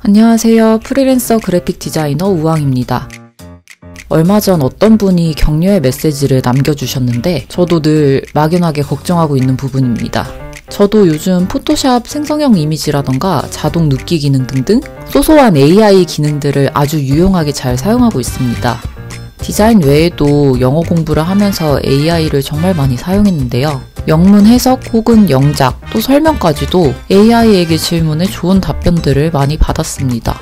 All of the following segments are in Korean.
안녕하세요. 프리랜서 그래픽 디자이너 우왕입니다. 얼마 전 어떤 분이 격려의 메시지를 남겨주셨는데 저도 늘 막연하게 걱정하고 있는 부분입니다. 저도 요즘 포토샵 생성형 이미지라던가 자동 눕기 기능 등등 소소한 AI 기능들을 아주 유용하게 잘 사용하고 있습니다. 디자인 외에도 영어 공부를 하면서 AI를 정말 많이 사용했는데요. 영문 해석 혹은 영작 또 설명까지도 AI에게 질문에 좋은 답변들을 많이 받았습니다.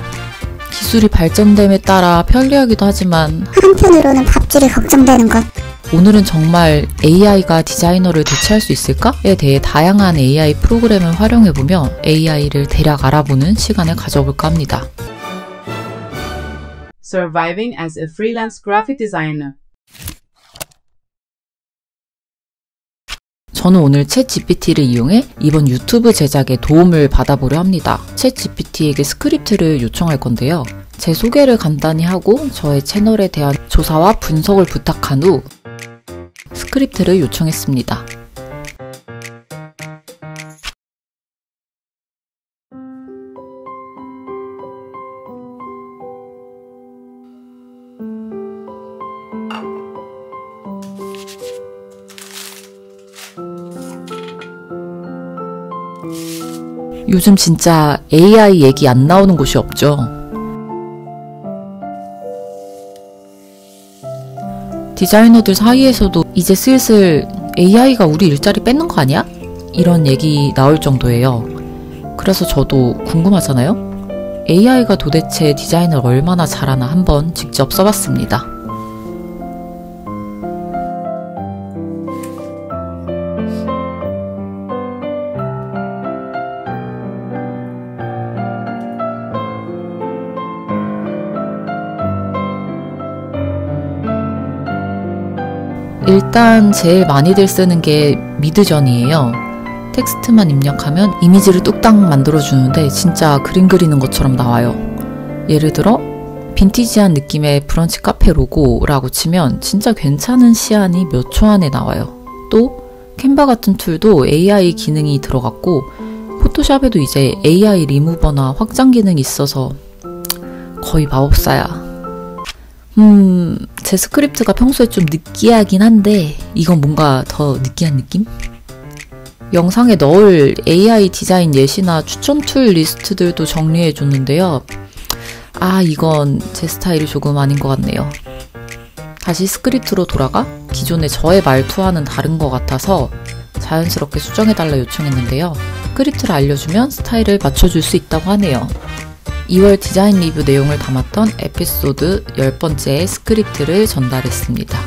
기술이 발전됨에 따라 편리하기도 하지만 한편으로는 밥줄이 걱정되는 것. 오늘은 정말 AI가 디자이너를 대체할 수 있을까?에 대해 다양한 AI 프로그램을 활용해보며 AI를 대략 알아보는 시간을 가져볼까 합니다. Surviving as a freelance graphic designer. 저는 오늘 챗GPT를 이용해 이번 유튜브 제작에 도움을 받아보려 합니다. 챗GPT에게 스크립트를 요청할 건데요. 제 소개를 간단히 하고 저의 채널에 대한 조사와 분석을 부탁한 후 스크립트를 요청했습니다. 요즘 진짜 AI 얘기 안 나오는 곳이 없죠. 디자이너들 사이에서도 이제 슬슬 AI가 우리 일자리 뺏는 거 아니야? 이런 얘기 나올 정도예요. 그래서 저도 궁금하잖아요? AI가 도대체 디자인을 얼마나 잘하나 한번 직접 써봤습니다. 일단 제일 많이들 쓰는 게 미드전이에요. 텍스트만 입력하면 이미지를 뚝딱 만들어주는데 진짜 그림 그리는 것처럼 나와요. 예를 들어 빈티지한 느낌의 브런치 카페 로고라고 치면 진짜 괜찮은 시안이 몇 초 안에 나와요. 또 캔바 같은 툴도 AI 기능이 들어갔고 포토샵에도 이제 AI 리무버나 확장 기능이 있어서 거의 마법사야. 제 스크립트가 평소에 좀 느끼하긴 한데 이건 뭔가 더 느끼한 느낌? 영상에 넣을 AI 디자인 예시나 추천 툴 리스트들도 정리해줬는데요. 이건 제 스타일이 조금 아닌 것 같네요. 다시 스크립트로 돌아가 기존의 저의 말투와는 다른 것 같아서 자연스럽게 수정해달라 요청했는데요. 스크립트를 알려주면 스타일을 맞춰줄 수 있다고 하네요. 2월 디자인 리뷰 내용을 담았던 에피소드 10번째의 스크립트를 전달했습니다.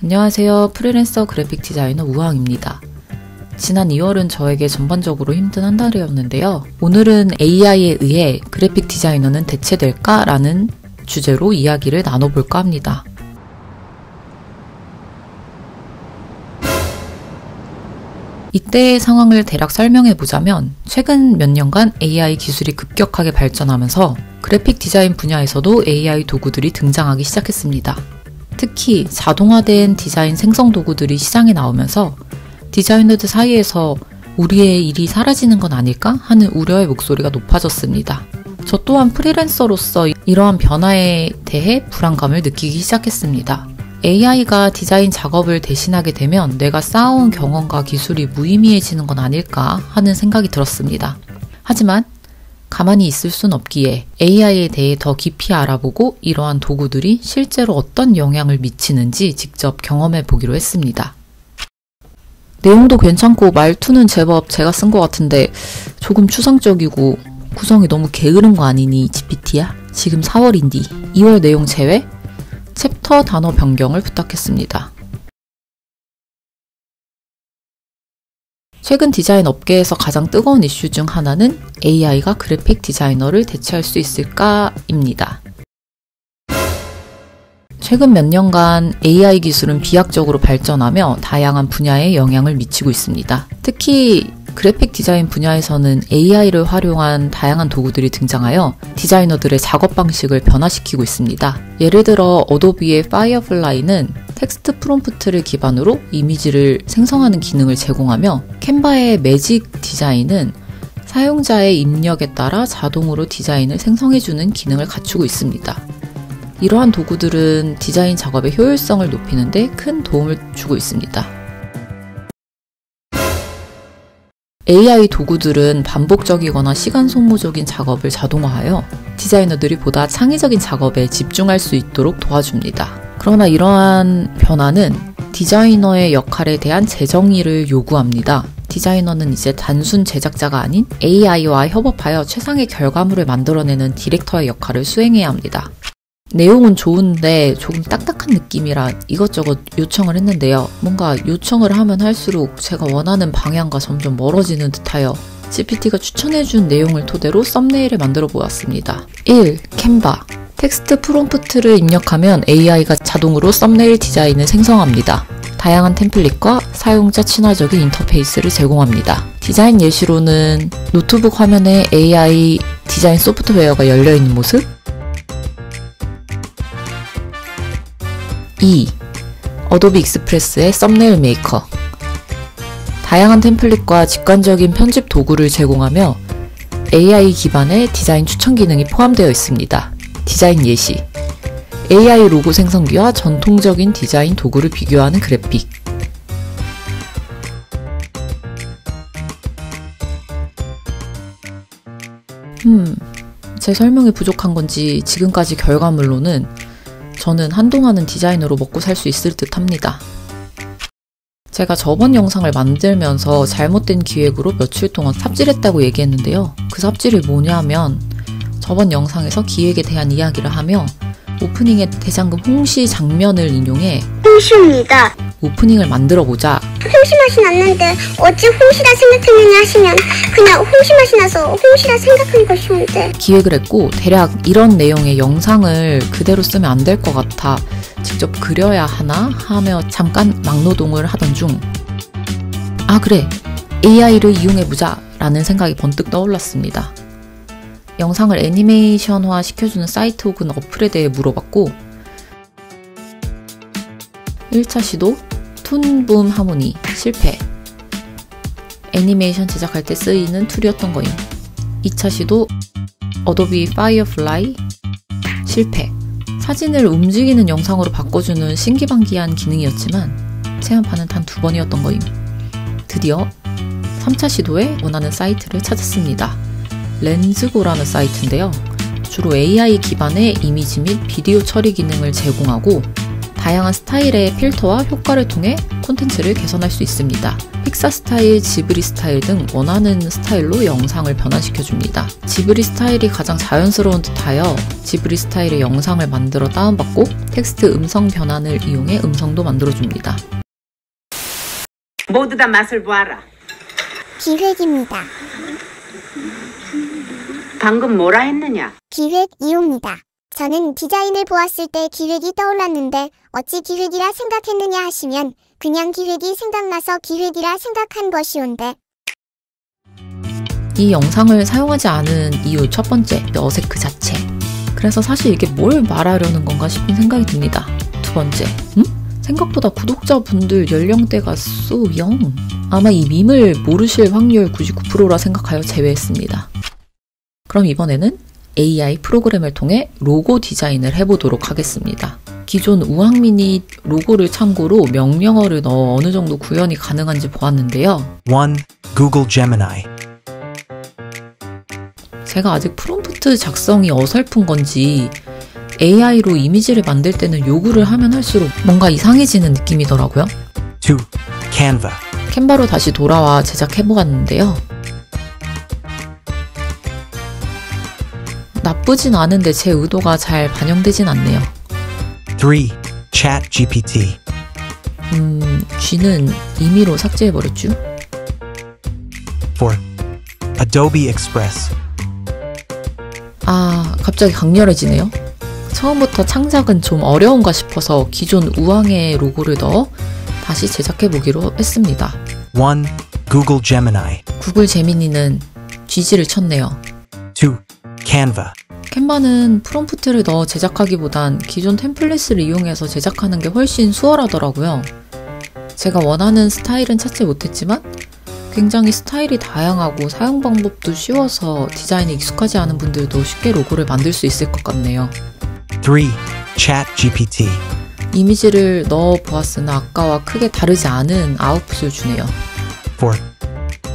안녕하세요. 프리랜서 그래픽 디자이너 우왕입니다. 지난 2월은 저에게 전반적으로 힘든 한 달이었는데요. 오늘은 AI에 의해 그래픽 디자이너는 대체될까? 라는 주제로 이야기를 나눠볼까 합니다. 이때의 상황을 대략 설명해보자면 최근 몇 년간 AI 기술이 급격하게 발전하면서 그래픽 디자인 분야에서도 AI 도구들이 등장하기 시작했습니다. 특히 자동화된 디자인 생성 도구들이 시장에 나오면서 디자이너들 사이에서 우리의 일이 사라지는 건 아닐까 하는 우려의 목소리가 높아졌습니다. 저 또한 프리랜서로서 이러한 변화에 대해 불안감을 느끼기 시작했습니다. AI가 디자인 작업을 대신하게 되면 내가 쌓아온 경험과 기술이 무의미해지는 건 아닐까 하는 생각이 들었습니다. 하지만 가만히 있을 순 없기에 AI에 대해 더 깊이 알아보고 이러한 도구들이 실제로 어떤 영향을 미치는지 직접 경험해 보기로 했습니다. 내용도 괜찮고 말투는 제법 제가 쓴 것 같은데 조금 추상적이고 구성이 너무 게으른 거 아니니 GPT야? 지금 4월인디 2월 내용 제외? 챕터 단어 변경을 부탁했습니다. 최근 디자인 업계에서 가장 뜨거운 이슈 중 하나는 AI가 그래픽 디자이너를 대체할 수 있을까입니다. 최근 몇 년간 AI 기술은 비약적으로 발전하며 다양한 분야에 영향을 미치고 있습니다. 특히 그래픽 디자인 분야에서는 AI를 활용한 다양한 도구들이 등장하여 디자이너들의 작업 방식을 변화시키고 있습니다. 예를 들어 어도비의 파이어플라이는 텍스트 프롬프트를 기반으로 이미지를 생성하는 기능을 제공하며 캔바의 매직 디자인은 사용자의 입력에 따라 자동으로 디자인을 생성해주는 기능을 갖추고 있습니다. 이러한 도구들은 디자인 작업의 효율성을 높이는 데 큰 도움을 주고 있습니다. AI 도구들은 반복적이거나 시간 소모적인 작업을 자동화하여 디자이너들이 보다 창의적인 작업에 집중할 수 있도록 도와줍니다. 그러나 이러한 변화는 디자이너의 역할에 대한 재정의를 요구합니다. 디자이너는 이제 단순 제작자가 아닌 AI와 협업하여 최상의 결과물을 만들어내는 디렉터의 역할을 수행해야 합니다. 내용은 좋은데 조금 딱딱한 느낌이라 이것저것 요청을 했는데요. 뭔가 요청을 하면 할수록 제가 원하는 방향과 점점 멀어지는 듯하여 GPT가 추천해준 내용을 토대로 썸네일을 만들어 보았습니다. 1. 캔바. 텍스트 프롬프트를 입력하면 AI가 자동으로 썸네일 디자인을 생성합니다. 다양한 템플릿과 사용자 친화적인 인터페이스를 제공합니다. 디자인 예시로는 노트북 화면에 AI 디자인 소프트웨어가 열려있는 모습. 2. 어도비 익스프레스의 썸네일 메이커. 다양한 템플릿과 직관적인 편집 도구를 제공하며 AI 기반의 디자인 추천 기능이 포함되어 있습니다. 디자인 예시. AI 로고 생성기와 전통적인 디자인 도구를 비교하는 그래픽. 제 설명이 부족한 건지 지금까지 결과물로는 저는 한동안은 디자이너로 먹고 살 수 있을 듯 합니다. 제가 저번 영상을 만들면서 잘못된 기획으로 며칠 동안 삽질했다고 얘기했는데요. 그 삽질이 뭐냐면 저번 영상에서 기획에 대한 이야기를 하며 오프닝의 대장금 홍시 장면을 인용해 홍시입니다. 오프닝을 만들어보자. 홍시 맛이 났는데 어찌 홍시라 생각했느냐 하시면 그냥 홍시 맛이 나서 홍시라 생각한 것이온데 기획을 했고 대략 이런 내용의 영상을 그대로 쓰면 안 될 것 같아 직접 그려야 하나 하며 잠깐 막노동을 하던 중 그래! AI를 이용해보자! 라는 생각이 번뜩 떠올랐습니다. 영상을 애니메이션화 시켜주는 사이트 혹은 어플에 대해 물어봤고 1차 시도 툰붐 하모니 실패. 애니메이션 제작할 때 쓰이는 툴이었던 거임. 2차 시도 어도비 파이어플라이 실패. 사진을 움직이는 영상으로 바꿔주는 신기반기한 기능이었지만 체험판은 단 2번이었던 거임. 드디어 3차 시도에 원하는 사이트를 찾았습니다. 렌즈고라는 사이트인데요. 주로 AI 기반의 이미지 및 비디오 처리 기능을 제공하고 다양한 스타일의 필터와 효과를 통해 콘텐츠를 개선할 수 있습니다. 픽사 스타일, 지브리 스타일 등 원하는 스타일로 영상을 변환시켜줍니다. 지브리 스타일이 가장 자연스러운 듯하여 지브리 스타일의 영상을 만들어 다운받고 텍스트 음성 변환을 이용해 음성도 만들어줍니다. 모두 다 맛을 보아라. 기획입니다. 방금 뭐라 했느냐? 기획 이용입니다. 저는 디자인을 보았을 때 기획이 떠올랐는데 어찌 기획이라 생각했느냐 하시면 그냥 기획이 생각나서 기획이라 생각한 것이온데 이 영상을 사용하지 않은 이유 첫 번째, 어색 그 자체. 그래서 사실 이게 뭘 말하려는 건가 싶은 생각이 듭니다. 두 번째, 생각보다 구독자분들 연령대가 so young. 아마 이 밈을 모르실 확률 99%라 생각하여 제외했습니다. 그럼 이번에는 AI 프로그램을 통해 로고 디자인을 해보도록 하겠습니다. 기존 우황미니 로고를 참고로 명령어를 넣어 어느 정도 구현이 가능한지 보았는데요. 1. Google Gemini. 제가 아직 프롬프트 작성이 어설픈 건지 AI로 이미지를 만들 때는 요구를 하면 할수록 뭔가 이상해지는 느낌이더라고요. 2. Canva. 캔바로 다시 돌아와 제작해보았는데요. 나쁘진 않은데 제 의도가 잘 반영되진 않네요. 3. ChatGPT. G는 임의로 삭제해버렸죠. 4. Adobe Express. 갑자기 강렬해지네요. 처음부터 창작은 좀 어려운가 싶어서 기존 우왕의 로고를 넣어 다시 제작해보기로 했습니다. 1. Google Gemini. 구글 제미니는 GG를 쳤네요. 2. Canva. 캔바는 프롬프트를 넣어 제작하기보단 기존 템플릿을 이용해서 제작하는 게 훨씬 수월하더라고요. 제가 원하는 스타일은 찾지 못했지만 굉장히 스타일이 다양하고 사용 방법도 쉬워서 디자인에 익숙하지 않은 분들도 쉽게 로고를 만들 수 있을 것 같네요. 3. ChatGPT. 이미지를 넣어 보았으나 아까와 크게 다르지 않은 아웃풋을 주네요. 4.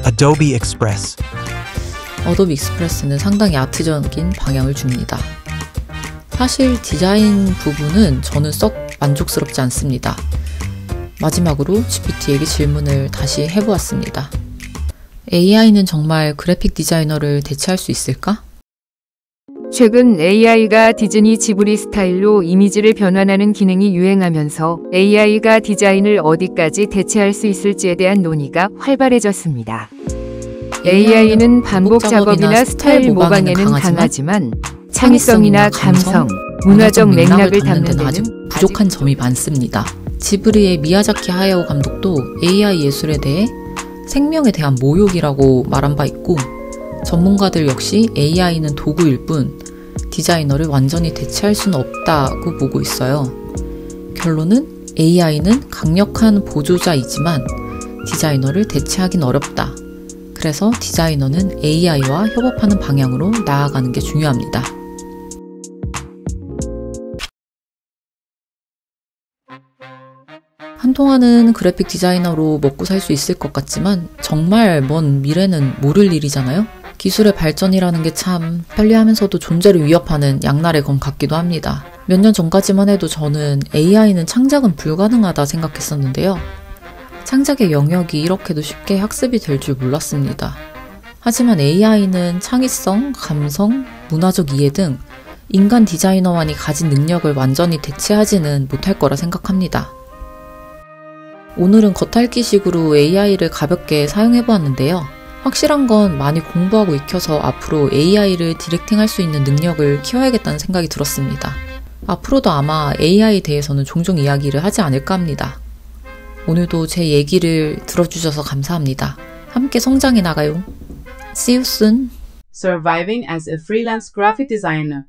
Adobe Express. 어도비 익스프레스는 상당히 아트적인 방향을 줍니다. 사실 디자인 부분은 저는 썩 만족스럽지 않습니다. 마지막으로 GPT에게 질문을 다시 해보았습니다. AI는 정말 그래픽 디자이너를 대체할 수 있을까? 최근 AI가 디즈니 지브리 스타일로 이미지를 변환하는 기능이 유행하면서 AI가 디자인을 어디까지 대체할 수 있을지에 대한 논의가 활발해졌습니다. AI는 반복 작업이나 스타일 모방에는 강하지만 창의성이나 감성, 문화적 맥락을 담는 데는 아직 부족한 점이 많습니다. 지브리의 미야자키 하야오 감독도 AI 예술에 대해 생명에 대한 모욕이라고 말한 바 있고, 전문가들 역시 AI는 도구일 뿐 디자이너를 완전히 대체할 수는 없다고 보고 있어요. 결론은 AI는 강력한 보조자이지만 디자이너를 대체하긴 어렵다. 그래서 디자이너는 AI와 협업하는 방향으로 나아가는 게 중요합니다. 한동안은 그래픽 디자이너로 먹고 살 수 있을 것 같지만 정말 먼 미래는 모를 일이잖아요. 기술의 발전이라는 게 참 편리하면서도 존재를 위협하는 양날의 검 같기도 합니다. 몇 년 전까지만 해도 저는 AI는 창작은 불가능하다 생각했었는데요. 창작의 영역이 이렇게도 쉽게 학습이 될 줄 몰랐습니다. 하지만 AI는 창의성, 감성, 문화적 이해 등 인간 디자이너만이 가진 능력을 완전히 대체하지는 못할 거라 생각합니다. 오늘은 겉핥기식으로 AI를 가볍게 사용해보았는데요. 확실한 건 많이 공부하고 익혀서 앞으로 AI를 디렉팅할 수 있는 능력을 키워야겠다는 생각이 들었습니다. 앞으로도 아마 AI에 대해서는 종종 이야기를 하지 않을까 합니다. 오늘도 제 얘기를 들어주셔서 감사합니다. 함께 성장해 나가요. See you soon. Surviving as a freelance graphic designer.